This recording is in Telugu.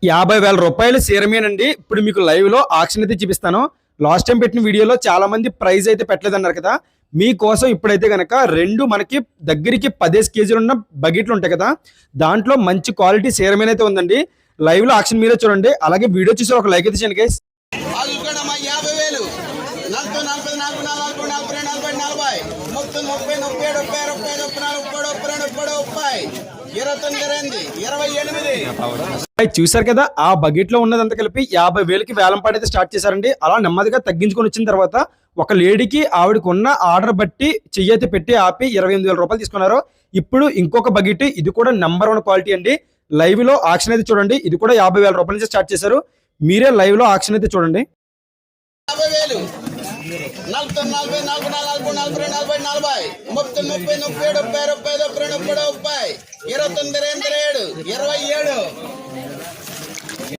50,000 రూపాయలు సీరమేనండి. ఇప్పుడు మీకు లైవ్ లో ఆక్షన్ అయితే చూపిస్తాను. లాస్ట్ టైం పెట్టిన వీడియోలో చాలా మంది ప్రైస్ అయితే పెట్టలేదన్నారు కదా, మీకోసం ఇప్పుడైతే గనక రెండు మనకి దగ్గరికి 10 కేజీలు ఉన్న బకెట్లు ఉంటాయి కదా, దాంట్లో మంచి క్వాలిటీ సీరమేన్ అయితే ఉందండి. లైవ్ లో ఆక్షన్ మీరే చూడండి. అలాగే వీడియో చూసి ఒక లైక్ అయితే చేయండి గైస్. చూసారు కదా, ఆ బకెట్ లో ఉన్నదంతా కలిపి 50,000కి వేలం పాటైతే స్టార్ట్ చేశారండి. అలా నెమ్మదిగా తగ్గించుకొని వచ్చిన తర్వాత ఒక లేడీకి ఆవిడకు ఉన్న ఆర్డర్ బట్టి చెయ్యి అయితే పెట్టి ఆపి 28,000 రూపాయలు తీసుకున్నారు. ఇప్పుడు ఇంకొక బకెట్, ఇది కూడా నెంబర్ 1 క్వాలిటీ అండి. లైవ్ లో ఆక్షన్ అయితే చూడండి. ఇది కూడా 50,000 రూపాయల నుంచి స్టార్ట్ చేశారు. మీరే లైవ్ లో ఆక్షన్ అయితే చూడండి. 50,000